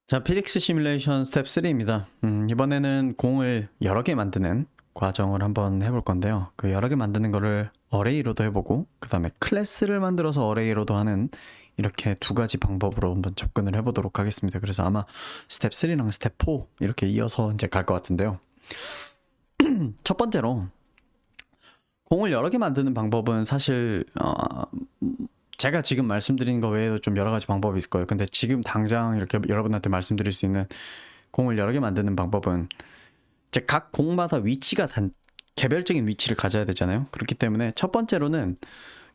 자, 피직스 시뮬레이션 스텝 3입니다. 이번에는 공을 여러 개 만드는 과정을 한번 해볼 건데요. 그 여러 개 만드는 거를 어레이로도 해보고, 그 다음에 클래스를 만들어서 어레이로도 하는 이렇게 두 가지 방법으로 한번 접근을 해보도록 하겠습니다. 그래서 아마 스텝 3랑 스텝 4 이렇게 이어서 이제 갈 것 같은데요. 첫 번째로 공을 여러 개 만드는 방법은 사실 제가 지금 말씀드린 거 외에도 좀 여러 가지 방법이 있을 거예요. 근데 지금 당장 이렇게 여러분한테 말씀드릴 수 있는 공을 여러 개 만드는 방법은 이제 각 공마다 위치가 개별적인 위치를 가져야 되잖아요. 그렇기 때문에 첫 번째로는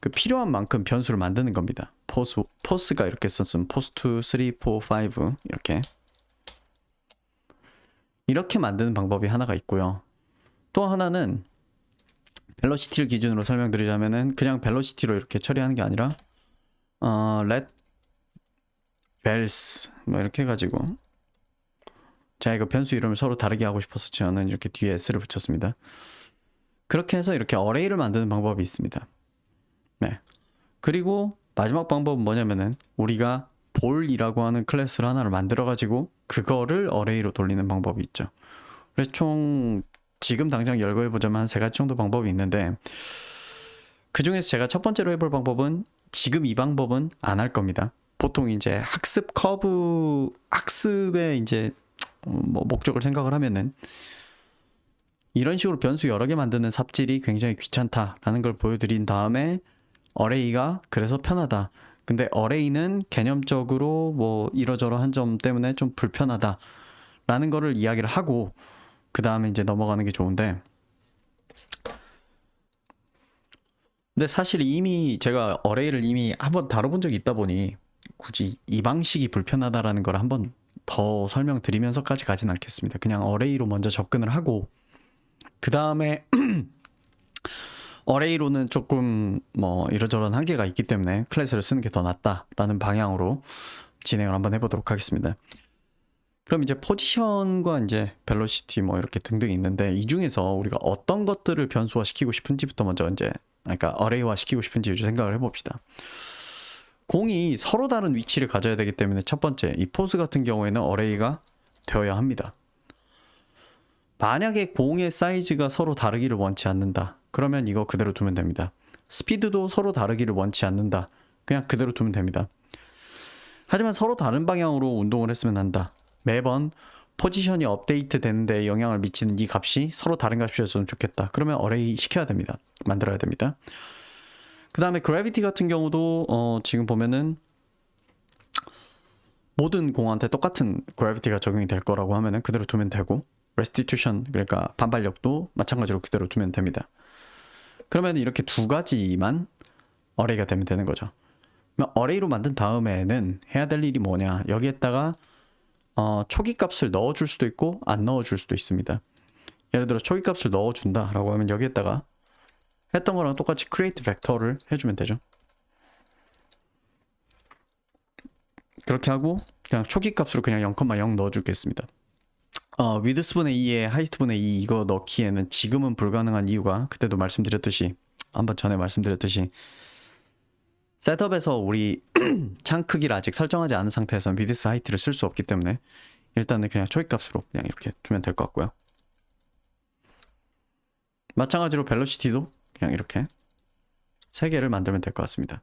그 필요한 만큼 변수를 만드는 겁니다. 포스가 이렇게 썼으면 포스 2, 3, 4, 5 이렇게 만드는 방법이 하나가 있고요. 또 하나는 벨로시티를 기준으로 설명드리자면은 그냥 벨로시티로 이렇게 처리하는 게 아니라 let bells 뭐 이렇게 해가지고 제가 이거 변수 이름을 서로 다르게 하고 싶어서 저는 이렇게 뒤에 s를 붙였습니다. 그렇게 해서 이렇게 어레이를 만드는 방법이 있습니다. 네. 그리고 마지막 방법은 뭐냐면은 우리가 볼이라고 하는 클래스를 하나를 만들어 가지고 그거를 어레이로 돌리는 방법이 있죠. 그래서 총 지금 당장 열거 해보자면 한 세 가지 정도 방법이 있는데, 그 중에서 제가 첫 번째로 해볼 방법은 지금 이 방법은 안 할 겁니다. 보통 이제 학습의 이제 뭐 목적을 생각을 하면은 이런 식으로 변수 여러 개 만드는 삽질이 굉장히 귀찮다라는 걸 보여드린 다음에 어레이가 그래서 편하다. 근데 어레이는 개념적으로 뭐 이러저러한 점 때문에 좀 불편하다라는 거를 이야기를 하고 그 다음에 이제 넘어가는 게 좋은데, 근데 사실 이미 제가 어레이를 이미 한번 다뤄본 적이 있다 보니 굳이 이 방식이 불편하다라는 걸 한번 더 설명드리면서까지 가진 않겠습니다. 그냥 어레이로 먼저 접근을 하고 그 다음에 어레이로는 조금 뭐 이러저러한 한계가 있기 때문에 클래스를 쓰는 게 더 낫다라는 방향으로 진행을 한번 해보도록 하겠습니다. 그럼 이제 포지션과 이제 벨로시티 뭐 이렇게 등등 있는데, 이 중에서 우리가 어떤 것들을 변수화 시키고 싶은지부터 먼저 이제 그러니까 어레이화 시키고 싶은지 생각을 해봅시다. 공이 서로 다른 위치를 가져야 되기 때문에 첫 번째 이 포스 같은 경우에는 어레이가 되어야 합니다. 만약에 공의 사이즈가 서로 다르기를 원치 않는다, 그러면 이거 그대로 두면 됩니다. 스피드도 서로 다르기를 원치 않는다, 그냥 그대로 두면 됩니다. 하지만 서로 다른 방향으로 운동을 했으면 한다, 매번 포지션이 업데이트 되는데 영향을 미치는 이 값이 서로 다른 값이었으면 좋겠다, 그러면 어레이 시켜야 됩니다. 만들어야 됩니다. 그 다음에 그래비티 같은 경우도 지금 보면은 모든 공한테 똑같은 그래비티가 적용이 될 거라고 하면은 그대로 두면 되고, restitution 그러니까 반발력도 마찬가지로 그대로 두면 됩니다. 그러면 이렇게 두 가지만 어레이가 되면 되는 거죠. 어레이로 만든 다음에는 해야 될 일이 뭐냐, 여기에다가 초기 값을 넣어줄 수도 있고 안 넣어줄 수도 있습니다. 예를 들어 초기 값을 넣어준다 라고 하면 여기에다가 했던 거랑 똑같이 create 벡터를 해주면 되죠. 그렇게 하고 그냥 초기 값으로 그냥 0,0 넣어주겠습니다. 위드스분의 2에 하이트분의 2 이거 넣기에는 지금은 불가능한 이유가, 그때도 말씀드렸듯이 한번 전에 말씀드렸듯이 셋업에서 우리 창 크기를 아직 설정하지 않은 상태에서는 위드스 하이트를 쓸 수 없기 때문에 일단은 그냥 초기 값으로 그냥 이렇게 두면 될 것 같고요. 마찬가지로 벨로시티도 그냥 이렇게 3개를 만들면 될 것 같습니다.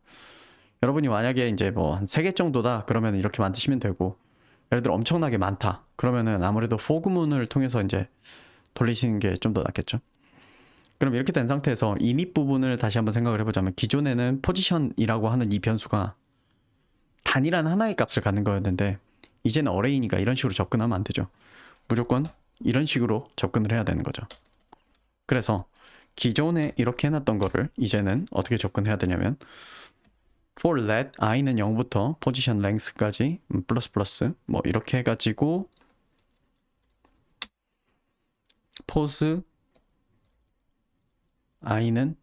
여러분이 만약에 이제 뭐 한 3개 정도다 그러면 이렇게 만드시면 되고, 예를 들어 엄청나게 많다 그러면은 아무래도 포그문을 통해서 이제 돌리시는 게 좀 더 낫겠죠. 그럼 이렇게 된 상태에서 이닛 부분을 다시 한번 생각을 해보자면, 기존에는 포지션이라고 하는 이 변수가 단일한 하나의 값을 갖는 거였는데 이제는 어레이니까 이런 식으로 접근하면 안 되죠. 무조건 이런 식으로 접근을 해야 되는 거죠. 그래서 기존에 이렇게 해놨던 거를 이제는 어떻게 접근해야 되냐면, for let i는 0부터 position length까지 플러스 뭐 이렇게 해가지고 pose i는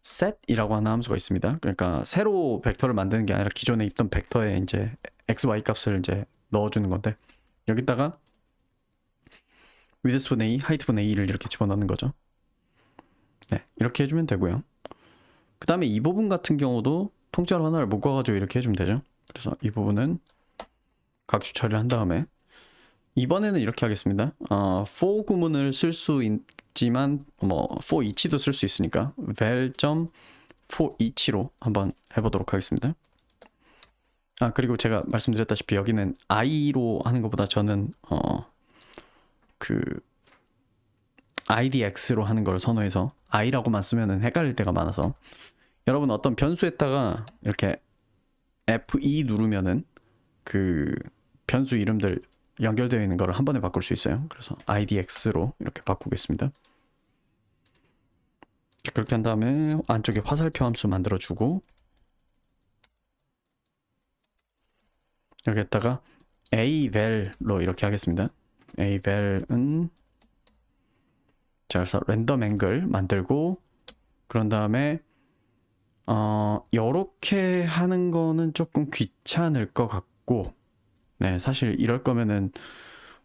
set이라고 하는 함수가 있습니다. 그러니까 새로 벡터를 만드는 게 아니라 기존에 있던 벡터에 이제 x, y 값을 이제 넣어주는 건데, 여기다가 width분의 2, height분의 2를 이렇게 집어넣는 거죠. 네, 이렇게 해주면 되고요. 그 다음에 이 부분 같은 경우도 통째로 하나를 묶어가지고 이렇게 해주면 되죠. 그래서 이 부분은 각주 처리를 한 다음에 이번에는 이렇게 하겠습니다. for 구문을 쓸 수 있지만 뭐 for each도 쓸 수 있으니까 val.for each로 한번 해보도록 하겠습니다. 그리고 제가 말씀드렸다시피 여기는 i로 하는 것보다 저는 그 idx로 하는 걸 선호해서 i라고만 쓰면은 헷갈릴 때가 많아서 여러분 어떤 변수에다가 이렇게 F2 누르면은 그 변수 이름들 연결되어 있는 거를 한 번에 바꿀 수 있어요. 그래서 idx로 이렇게 바꾸겠습니다. 그렇게 한 다음에 안쪽에 화살표 함수 만들어주고 여기에다가 aval로 이렇게 하겠습니다. aval은 자, 그래서 랜덤 앵글 만들고 그런 다음에 요렇게 하는 거는 조금 귀찮을 것 같고 네, 사실 이럴 거면은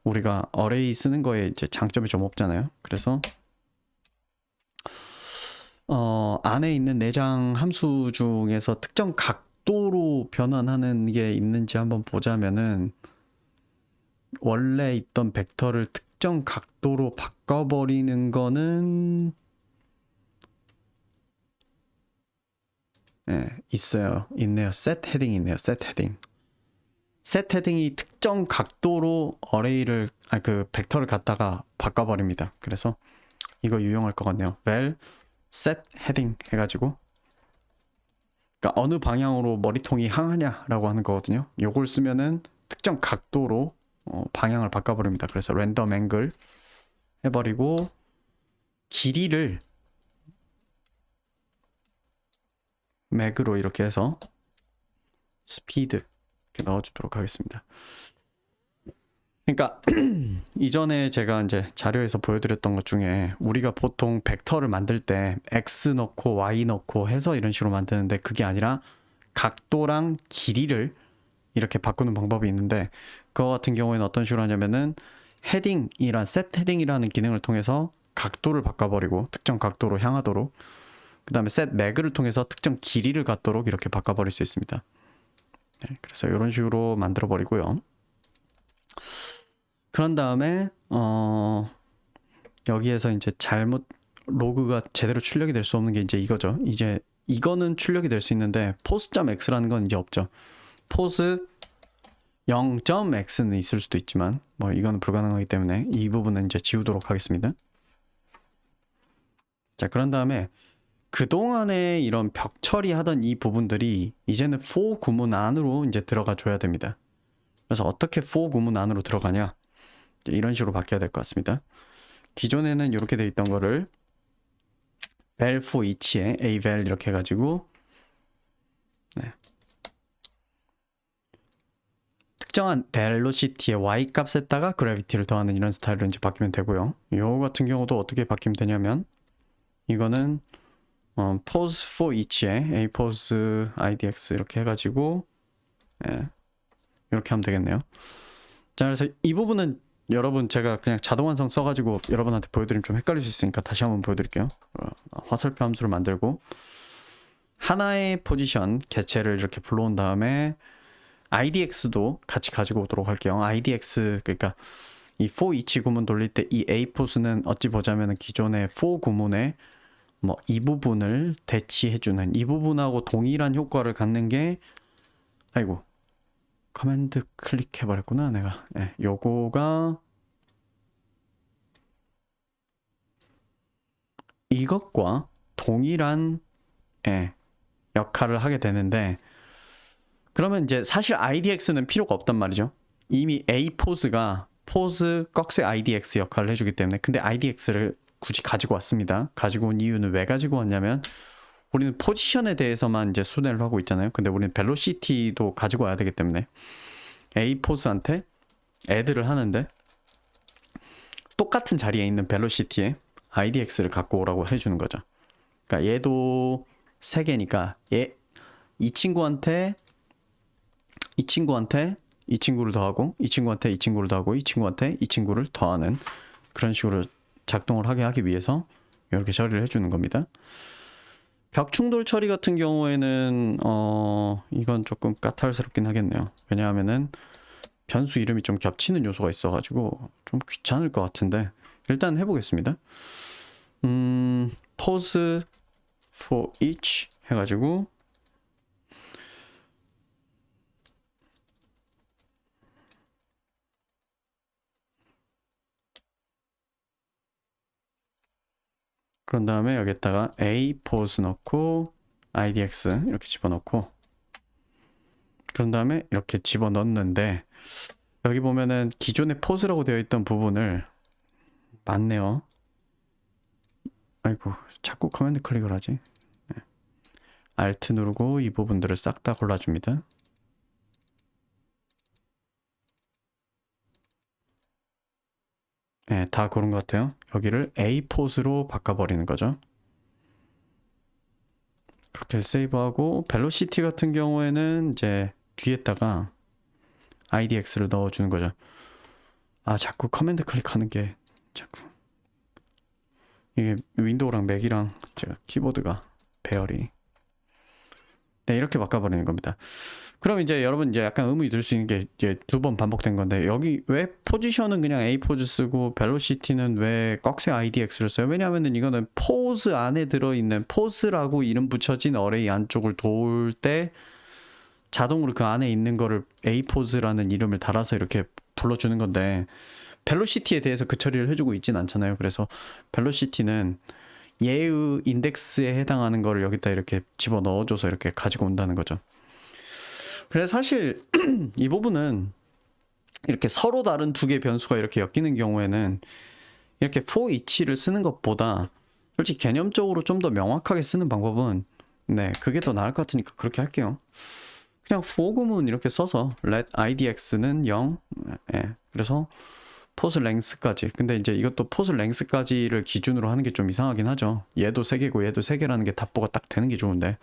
우리가 어레이 쓰는 거에 이제 장점이 좀 없잖아요. 그래서 안에 있는 내장 함수 중에서 특정 각도로 변환하는 게 있는지 한번 보자면은 원래 있던 벡터를 특정 각도로 바꿔버리는 거는 네, 있네요. set 헤딩이 있네요. set 헤딩. set 헤딩이 특정 각도로 어레이를 그 벡터를 갖다가 바꿔버립니다. 그래서 이거 유용할 것 같네요. val set 헤딩 해가지고 그러니까 어느 방향으로 머리통이 향하냐라고 하는 거거든요. 요걸 쓰면은 특정 각도로 방향을 바꿔버립니다. 그래서 랜덤 앵글 해버리고 길이를 맥으로 이렇게 해서 스피드 이렇게 넣어주도록 하겠습니다. 그러니까 이전에 제가 이제 자료에서 보여드렸던 것 중에 우리가 보통 벡터를 만들 때 x 넣고 y 넣고 해서 이런 식으로 만드는데 그게 아니라 각도랑 길이를 이렇게 바꾸는 방법이 있는데 그거 같은 경우에는 어떤 식으로 하냐면은 set 헤딩이라는 기능을 통해서 각도를 바꿔버리고 특정 각도로 향하도록 그 다음에 set 맥을 통해서 특정 길이를 갖도록 이렇게 바꿔버릴 수 있습니다. 네, 그래서 이런 식으로 만들어 버리고요. 그런 다음에 여기에서 이제 잘못 로그가 제대로 출력이 될 수 없는 게 이제 이거죠. 이제 이거는 출력이 될 수 있는데 pos.x라는 건 이제 없죠. pos 0.x는 있을 수도 있지만 뭐 이거는 불가능하기 때문에 이 부분은 이제 지우도록 하겠습니다. 자, 그런 다음에 그동안에 이런 벽 처리하던 이 부분들이 이제는 for 구문 안으로 이제 들어가 줘야 됩니다. 그래서 어떻게 for 구문 안으로 들어가냐? 이런 식으로 바뀌어야 될 것 같습니다. 기존에는 이렇게 돼 있던 거를 val for each에 aval 이렇게 해가지고 네. 특정한 velocity의 y 값에다가 gravity를 더하는 이런 스타일로 이제 바뀌면 되고요. 이거 같은 경우도 어떻게 바뀌면 되냐면 이거는 pose for each에 a pose idx 이렇게 해가지고 네. 이렇게 하면 되겠네요. 자, 그래서 이 부분은 여러분 제가 그냥 자동 완성 써가지고 여러분한테 보여드리면 좀 헷갈릴 수 있으니까 다시 한번 보여드릴게요. 화살표 함수를 만들고 하나의 포지션 개체를 이렇게 불러온 다음에 idx도 같이 가지고 오도록 할게요. idx 그러니까 이 for each 구문 돌릴 때 이 a 포스는 어찌 보자면 기존의 for 구문의 뭐 이 부분을 대치해주는 이 부분하고 동일한 효과를 갖는 게 아이고 커맨드 클릭해버렸구나 내가. 네, 요거가 이것과 동일한 역할을 하게 되는데 그러면 이제 사실 idx는 필요가 없단 말이죠. 이미 a 포즈가 포즈 꺽쇠 idx 역할을 해주기 때문에 근데 idx를 굳이 가지고 왔습니다. 가지고 온 이유는 왜 가지고 왔냐면 우리는 포지션에 대해서만 이제 순회를 하고 있잖아요. 근데 우리는 벨로시티도 가지고 와야 되기 때문에 A 포스한테 애드를 하는데 똑같은 자리에 있는 벨로시티에 idx를 갖고 오라고 해주는 거죠. 그러니까 얘도 3개니까 이 친구한테 이 친구를 더하고 이 친구한테 이 친구를 더하고 이 친구한테 이 친구를 더하는 그런 식으로 작동을 하기 위해서 이렇게 처리를 해주는 겁니다. 벽 충돌 처리 같은 경우에는 이건 조금 까탈스럽긴 하겠네요. 왜냐하면은 변수 이름이 좀 겹치는 요소가 있어가지고 좀 귀찮을 것 같은데 일단 해보겠습니다. pause for each 해가지고 그런 다음에 여기다가 a pause 넣고 idx 이렇게 집어넣고 그런 다음에 이렇게 집어넣는데 여기 보면은 기존에 pose라고 되어 있던 부분을 맞네요. 아이고 자꾸 커맨드 클릭을 하지. Alt 누르고 이 부분들을 싹 다 골라줍니다. 네, 다 고른 것 같아요. 여기를 A 포스로 바꿔버리는 거죠. 그렇게 세이브하고 벨로시티 같은 경우에는 이제 뒤에다가 IDX를 넣어주는 거죠. 아 자꾸 커맨드 클릭하는 게 자꾸 이게 윈도우랑 맥이랑 제가 키보드가 배열이 네 이렇게 바꿔버리는 겁니다. 그럼 이제 여러분 이제 약간 의문이 들 수 있는 게 이제 두 번 반복된 건데 여기 왜 포지션은 그냥 A 포즈 쓰고 벨로시티는 왜 꺽쇠 IDX를 써요? 왜냐하면은 이거는 포즈 안에 들어있는 포즈라고 이름 붙여진 어레이 안쪽을 돌 때 자동으로 그 안에 있는 거를 A 포즈라는 이름을 달아서 이렇게 불러주는 건데 벨로시티에 대해서 그 처리를 해주고 있진 않잖아요. 그래서 벨로시티는 얘의 인덱스에 해당하는 거를 여기다 이렇게 집어 넣어줘서 이렇게 가지고 온다는 거죠. 그래서 사실 이 부분은 이렇게 서로 다른 두 개의 변수가 이렇게 엮이는 경우에는 이렇게 for each를 쓰는 것보다 솔직히 개념적으로 좀 더 명확하게 쓰는 방법은 네 그게 더 나을 것 같으니까 그렇게 할게요. 그냥 for 구문 이렇게 써서 let idx는 0 네, 그래서 pose length까지 근데 이제 이것도 pose length까지를 기준으로 하는 게 좀 이상하긴 하죠. 얘도 3개고 얘도 3개라는 게 답보가 딱 되는 게 좋은데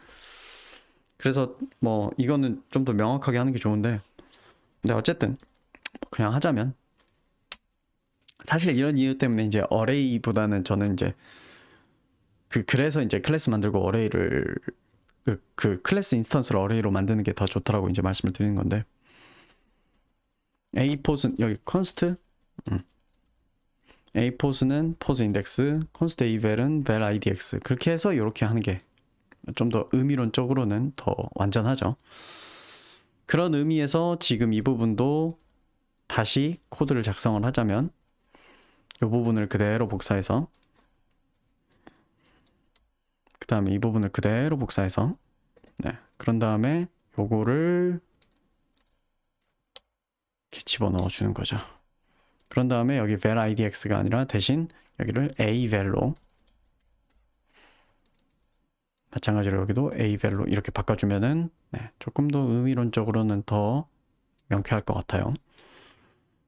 그래서 뭐 이거는 좀 더 명확하게 하는 게 좋은데 근데 어쨌든 그냥 하자면 사실 이런 이유 때문에 이제 어레이보다는 저는 이제 그래서 이제 클래스 만들고 어레이를 그 클래스 인스턴스를 어레이로 만드는 게 더 좋더라고 이제 말씀을 드리는 건데 a 포스 여기 컨스트 a 포스는 포스 인덱스 컨스트 a 벨은 벨 idx 그렇게 해서 이렇게 하는 게 좀 더 의미론적으로는 더 완전하죠. 그런 의미에서 지금 이 부분도 다시 코드를 작성을 하자면 이 부분을 그대로 복사해서 그 다음에 이 부분을 그대로 복사해서 네 그런 다음에 요거를 이렇게 집어넣어 주는 거죠. 그런 다음에 여기 vel idx가 아니라 대신 여기를 a vel로 마찬가지로 여기도 a vel로 이렇게 바꿔주면은 네, 조금 더 의미론적으로는 더 명쾌할 것 같아요.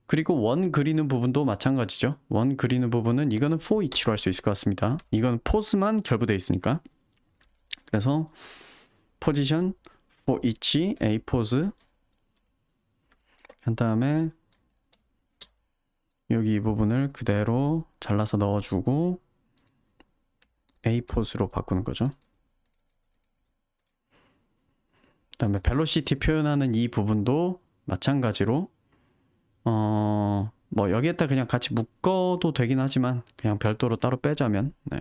그리고 원 그리는 부분도 마찬가지죠. 원 그리는 부분은 이거는 for each로 할 수 있을 것 같습니다. 이건 포스만 결부되어 있으니까. 그래서 position for each a pose 한 다음에 여기 이 부분을 그대로 잘라서 넣어주고 a pose로 바꾸는 거죠. 그 다음에 벨로시티 표현하는 이 부분도 마찬가지로 뭐 여기에다 그냥 같이 묶어도 되긴 하지만 그냥 별도로 따로 빼자면 네.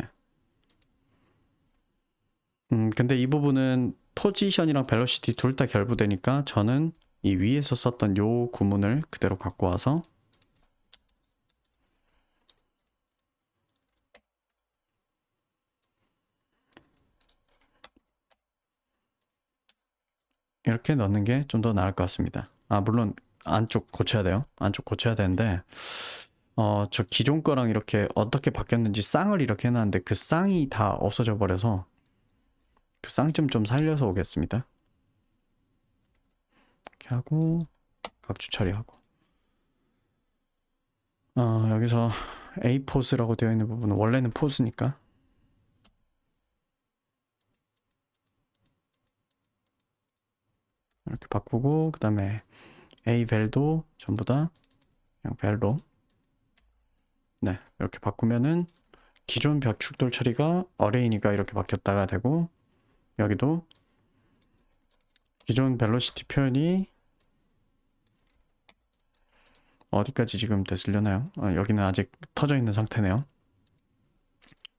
근데 이 부분은 포지션이랑 벨로시티 둘 다 결부되니까 저는 이 위에서 썼던 요 구문을 그대로 갖고 와서 이렇게 넣는 게 좀 더 나을 것 같습니다. 아 물론 안쪽 고쳐야 돼요. 안쪽 고쳐야 되는데 저 기존 거랑 이렇게 어떻게 바뀌었는지 쌍을 이렇게 해놨는데 그 쌍이 다 없어져 버려서 그 쌍 좀 살려서 오겠습니다. 이렇게 하고 각주 처리하고 여기서 A 포스라고 되어 있는 부분은 원래는 포스니까 이렇게 바꾸고 그 다음에 A 벨도 전부 다 그냥 벨로 네 이렇게 바꾸면은 기존 벽축돌 처리가 어레이니까 이렇게 바뀌었다가 되고 여기도 기존 벨로시티 표현이 어디까지 지금 됐으려나요? 여기는 아직 터져 있는 상태네요.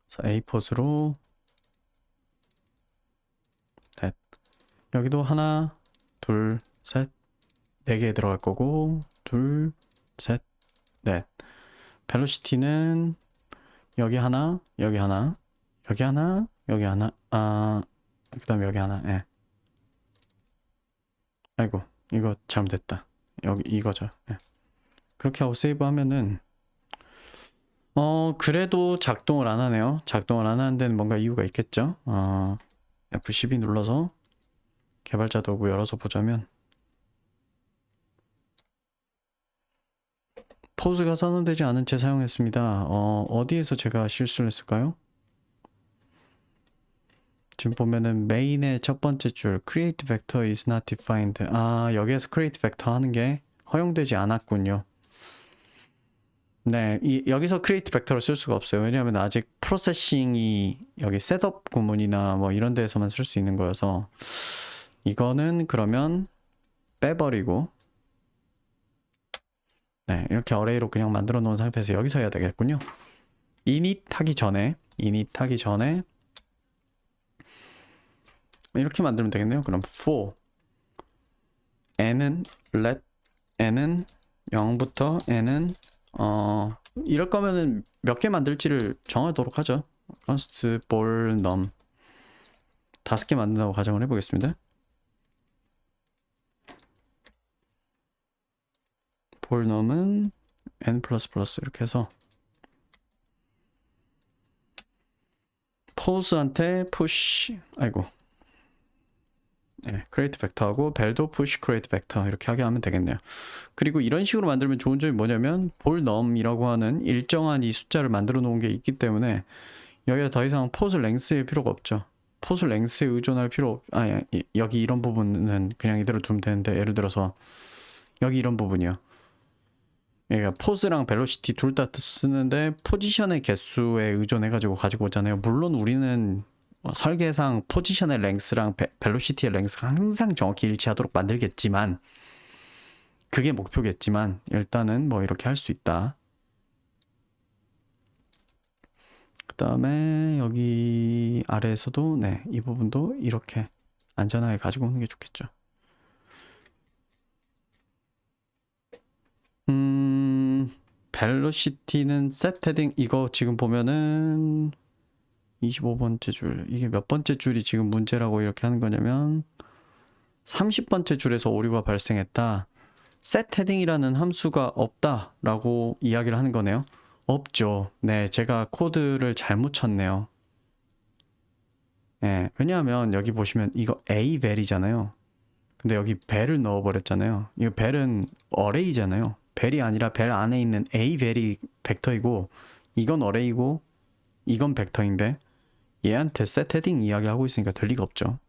그래서 A 포즈로 넷. 여기도 하나, 둘, 셋, 네 개 들어갈 거고 둘, 셋, 넷. 벨로시티는 여기 하나, 여기 하나, 여기 하나, 여기 하나, 그다음에 여기 하나. 예. 아이고, 이거 잘못됐다. 여기 이거죠. 예. 그렇게 하고 세이브하면은 그래도 작동을 안 하네요. 작동을 안 하는 데는 뭔가 이유가 있겠죠. F12 눌러서 개발자 도구 열어서 보자면 포즈가 선언되지 않은 채 사용했습니다. 어디에서 제가 실수를 했을까요? 지금 보면은 메인의 첫 번째 줄 create vector is not defined. 여기에서 create vector 하는 게 허용되지 않았군요. 네, 여기서 create vector를 쓸 수가 없어요. 왜냐하면 아직 프로세싱이 여기 셋업 구문이나 뭐 이런 데에서만 쓸 수 있는 거여서 이거는 그러면 빼버리고 네, 이렇게 어레이로 그냥 만들어 놓은 상태에서 여기서 해야 되겠군요. init 하기 전에 이렇게 만들면 되겠네요. 그럼 for n은 let n은 0부터 n은 이럴 거면은 몇 개 만들지를 정하도록 하죠. const ball num 5개 만든다고 가정을 해보겠습니다. ball num은 n++ 이렇게 해서 pose한테 push 네, create vector하고 벨도 push create vector 이렇게 하게 하면 되겠네요. 그리고 이런 식으로 만들면 좋은 점이 뭐냐면 ball num이라고 하는 일정한 이 숫자를 만들어 놓은 게 있기 때문에 여기에 더 이상 pose length의 필요가 없죠. pose length에 의존할 필요 여기 이런 부분은 그냥 이대로 두면 되는데 예를 들어서 여기 이런 부분이요. 그러니까 포즈랑 벨로시티 둘 다 쓰는데 포지션의 개수에 의존해가지고 가지고 오잖아요. 물론 우리는 설계상 포지션의 랭스랑 벨로시티의 랭스가 항상 정확히 일치하도록 만들겠지만 그게 목표겠지만 일단은 뭐 이렇게 할 수 있다. 그 다음에 여기 아래에서도 네, 이 부분도 이렇게 안전하게 가지고 오는 게 좋겠죠. 벨로시티는 셋 헤딩 이거 지금 보면은 25번째 줄 이게 몇 번째 줄이 지금 문제라고 이렇게 하는 거냐면 30번째 줄에서 오류가 발생했다. set 헤딩이라는 함수가 없다라고 이야기를 하는 거네요. 없죠. 네, 제가 코드를 잘못 쳤네요. 네, 왜냐하면 여기 보시면 이거 a 벨이잖아요. 근데 여기 벨을 넣어버렸잖아요. 이거 벨은 어레이잖아요. 벨이 아니라 벨 안에 있는 a 벨이 벡터이고 이건 어레이고 이건 벡터인데 얘한테 set 헤딩 이야기하고 있으니까 될 리가 없죠.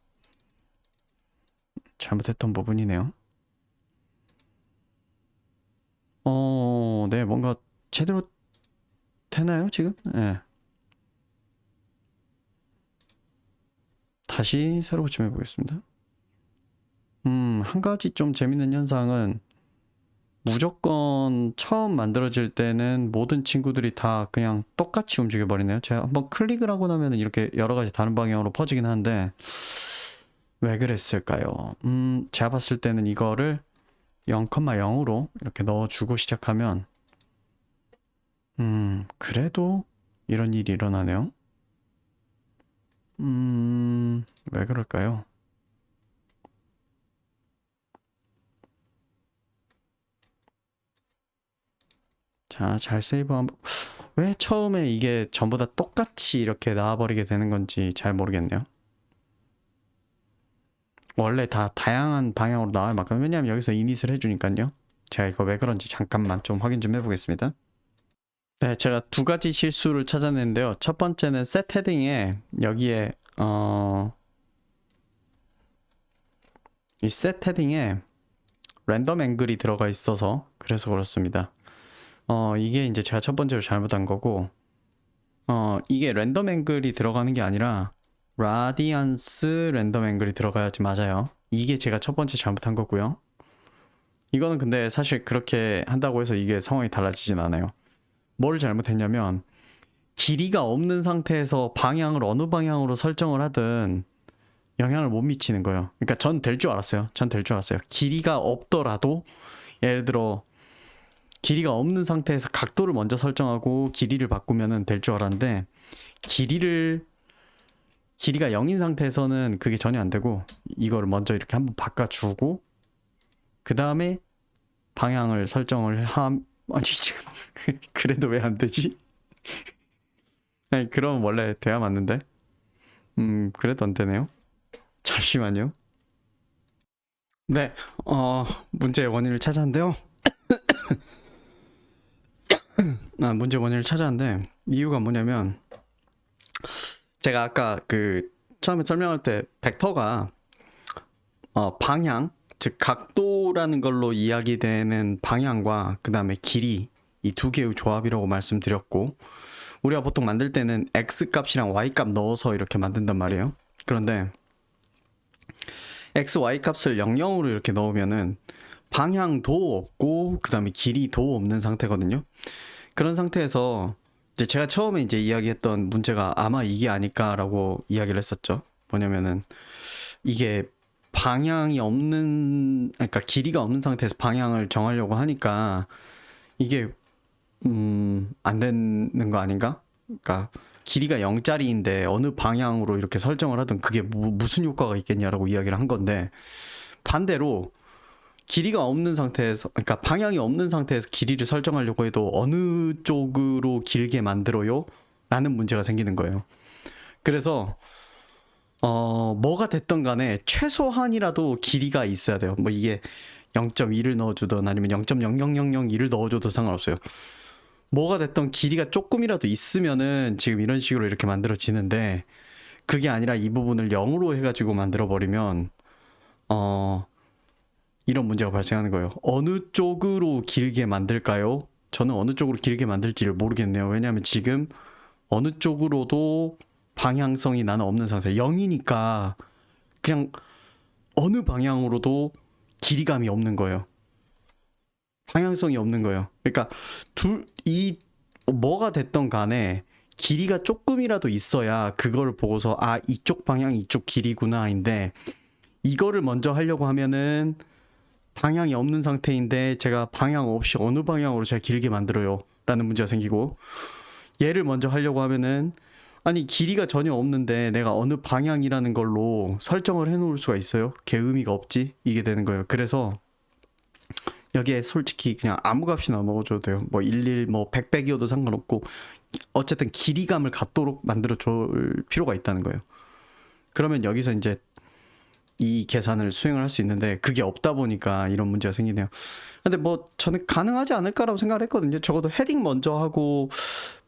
잘못했던 부분이네요. 네, 뭔가 제대로 되나요, 지금? 네. 다시 새로 고침해 보겠습니다. 한 가지 좀 재밌는 현상은 무조건 처음 만들어질 때는 모든 친구들이 다 그냥 똑같이 움직여 버리네요. 제가 한번 클릭을 하고 나면 이렇게 여러 가지 다른 방향으로 퍼지긴 하는데 왜 그랬을까요? 제가 봤을 때는 이거를 0,0으로 이렇게 넣어주고 시작하면 그래도 이런 일이 일어나네요. 왜 그럴까요? 자, 잘 세이브 한번. 왜 처음에 이게 전부 다 똑같이 이렇게 나와버리게 되는 건지 잘 모르겠네요. 원래 다 다양한 방향으로 나와야 맞거든요. 왜냐면 여기서 이닛을 해주니까요. 제가 이거 왜 그런지 잠깐만 좀 확인 좀 해보겠습니다. 네, 제가 두 가지 실수를 찾아냈는데요. 첫 번째는 set 헤딩에 여기에 이 set 헤딩에 랜덤 앵글이 들어가 있어서 그래서 그렇습니다. 이게 이제 제가 첫 번째로 잘못한 거고 이게 랜덤 앵글이 들어가는 게 아니라 라디안스 랜덤 앵글이 들어가야지 맞아요. 이게 제가 첫 번째 잘못한 거고요. 이거는 근데 사실 그렇게 한다고 해서 이게 상황이 달라지진 않아요. 뭘 잘못했냐면 길이가 없는 상태에서 방향을 어느 방향으로 설정을 하든 영향을 못 미치는 거예요. 그러니까 전 될 줄 알았어요. 전 될 줄 알았어요. 길이가 없더라도 예를 들어 길이가 없는 상태에서 각도를 먼저 설정하고 길이를 바꾸면은 될 줄 알았는데 길이가 0인 상태에서는 그게 전혀 안 되고 이거를 먼저 이렇게 한번 바꿔주고 그 다음에 방향을 설정을 아니 지금 그래도 왜 안 되지? 아니 그럼 원래 돼야 맞는데 그래도 안 되네요. 잠시만요. 네, 문제의 원인을 찾았는데요. 문제 원인을 찾았는데 이유가 뭐냐면 제가 아까 그 처음에 설명할 때 벡터가 방향 즉 각도라는 걸로 이야기되는 방향과 그 다음에 길이 이 두 개의 조합이라고 말씀드렸고 우리가 보통 만들 때는 x 값이랑 y 값 넣어서 이렇게 만든단 말이에요. 그런데 x, y 값을 00으로 이렇게 넣으면은 방향도 없고 그 다음에 길이도 없는 상태거든요. 그런 상태에서 이제 제가 처음에 이제 이야기했던 문제가 아마 이게 아닐까라고 이야기를 했었죠. 뭐냐면은 이게 방향이 없는 그러니까 길이가 없는 상태에서 방향을 정하려고 하니까 이게 안 되는 거 아닌가? 그러니까 길이가 0짜리인데 어느 방향으로 이렇게 설정을 하든 그게 무슨 효과가 있겠냐라고 이야기를 한 건데 반대로 길이가 없는 상태에서 그러니까 방향이 없는 상태에서 길이를 설정하려고 해도 어느 쪽으로 길게 만들어요? 라는 문제가 생기는 거예요. 그래서 뭐가 됐던 간에 최소한이라도 길이가 있어야 돼요. 뭐 이게 0.2를 넣어주든 아니면 0.00001을 넣어줘도 상관없어요. 뭐가 됐던 길이가 조금이라도 있으면은 지금 이런 식으로 이렇게 만들어지는데 그게 아니라 이 부분을 0으로 해가지고 만들어버리면 이런 문제가 발생하는 거예요. 어느 쪽으로 길게 만들까요? 저는 어느 쪽으로 길게 만들지를 모르겠네요. 왜냐하면 지금 어느 쪽으로도 방향성이 나는 없는 상태. 0이니까 그냥 어느 방향으로도 길이감이 없는 거예요. 방향성이 없는 거예요. 그러니까 뭐가 됐던 간에 길이가 조금이라도 있어야 그걸 보고서 이쪽 방향 이쪽 길이구나인데 이거를 먼저 하려고 하면은 방향이 없는 상태인데 제가 방향 없이 어느 방향으로 제가 길게 만들어요 라는 문제가 생기고 얘를 먼저 하려고 하면은 아니 길이가 전혀 없는데 내가 어느 방향이라는 걸로 설정을 해 놓을 수가 있어요? 걔 의미가 없지? 이게 되는 거예요. 그래서 여기에 솔직히 그냥 아무 값이나 넣어줘도 돼요. 뭐 11, 뭐 100이어도 상관없고 어쨌든 길이감을 갖도록 만들어 줄 필요가 있다는 거예요. 그러면 여기서 이제 이 계산을 수행을 할 수 있는데 그게 없다 보니까 이런 문제가 생기네요. 근데 뭐 저는 가능하지 않을까라고 생각을 했거든요. 적어도 헤딩 먼저 하고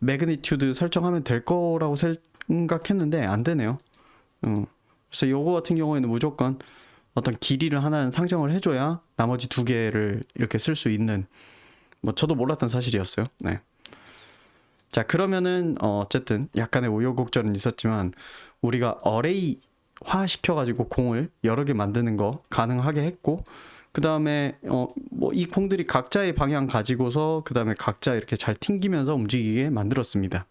매그니튜드 설정하면 될 거라고 생각했는데 안 되네요. 그래서 요거 같은 경우에는 무조건 어떤 길이를 하나는 상정을 해줘야 나머지 두 개를 이렇게 쓸 수 있는 뭐 저도 몰랐던 사실이었어요. 네. 자 그러면은 어쨌든 약간의 우여곡절은 있었지만 우리가 어레이화 시켜가지고 공을 여러 개 만드는 거 가능하게 했고 그 다음에 뭐 이 공들이 각자의 방향 가지고서 그 다음에 각자 이렇게 잘 튕기면서 움직이게 만들었습니다.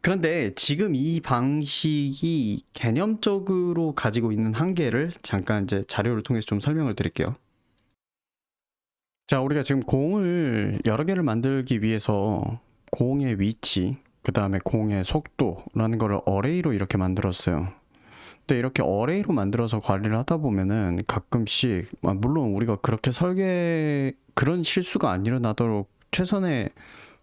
그런데 지금 이 방식이 개념적으로 가지고 있는 한계를 잠깐 이제 자료를 통해서 좀 설명을 드릴게요. 자, 우리가 지금 공을 여러 개를 만들기 위해서 공의 위치, 그 다음에 공의 속도라는 거를 어레이로 이렇게 만들었어요. 근데 이렇게 어레이로 만들어서 관리를 하다 보면은 가끔씩, 물론 우리가 그렇게 그런 실수가 안 일어나도록 최선의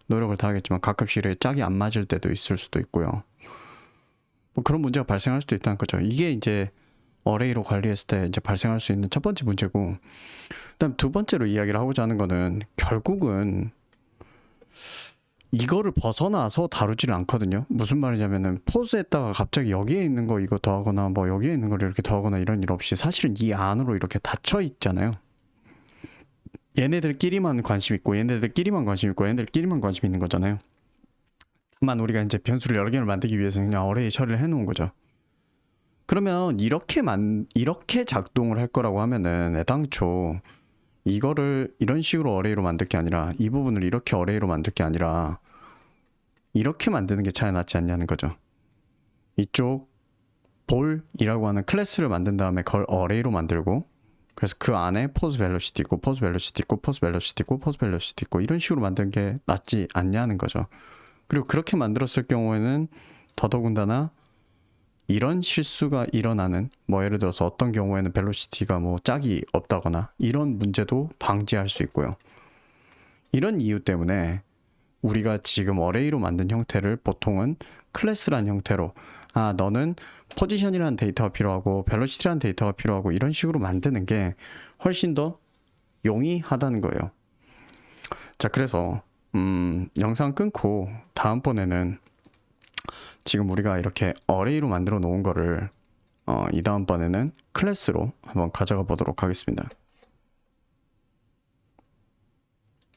노력을 다하겠지만 가끔씩 이렇게 짝이 안 맞을 때도 있을 수도 있고요. 뭐 그런 문제가 발생할 수도 있다는 거죠. 이게 이제 어레이로 관리했을 때 이제 발생할 수 있는 첫 번째 문제고, 그다음 두 번째로 이야기를 하고자 하는 거는 결국은 이거를 벗어나서 다루지를 않거든요. 무슨 말이냐면은 포즈에다가 갑자기 여기에 있는 거 이거 더하거나 뭐 여기에 있는 걸 이렇게 더하거나 이런 일 없이 사실은 이 안으로 이렇게 닫혀 있잖아요. 얘네들끼리만 관심 있고 얘네들끼리만 관심 있고 얘네들끼리만 관심 있는 거잖아요. 다만 우리가 이제 변수를 여러 개를 만들기 위해서 그냥 어레이 처리를 해놓은 거죠. 그러면 이렇게 작동을 할 거라고 하면은 애당초 이거를 이런 식으로 어레이로 만들 게 아니라 이 부분을 이렇게 어레이로 만들 게 아니라 이렇게 만드는 게 차라리 낫지 않냐는 거죠. 이쪽 볼이라고 하는 클래스를 만든 다음에 그걸 어레이로 만들고, 그래서 그 안에 포즈 벨로시티 있고 포즈 벨로시티 있고 포즈 벨로시티 있고 포즈 벨로시티 있고 이런 식으로 만드는 게 낫지 않냐는 거죠. 그리고 그렇게 만들었을 경우에는 더더군다나 이런 실수가 일어나는, 뭐 예를 들어서 어떤 경우에는 벨로시티가 뭐 짝이 없다거나 이런 문제도 방지할 수 있고요. 이런 이유 때문에 우리가 지금 어레이로 만든 형태를 보통은 클래스란 형태로, 아 너는 포지션이라는 데이터가 필요하고 벨로시티라는 데이터가 필요하고 이런 식으로 만드는 게 훨씬 더 용이하다는 거예요. 자, 그래서 영상 끊고 다음번에는 지금 우리가 이렇게 어레이로 만들어 놓은 거를 이 다음번에는 클래스로 한번 가져가 보도록 하겠습니다.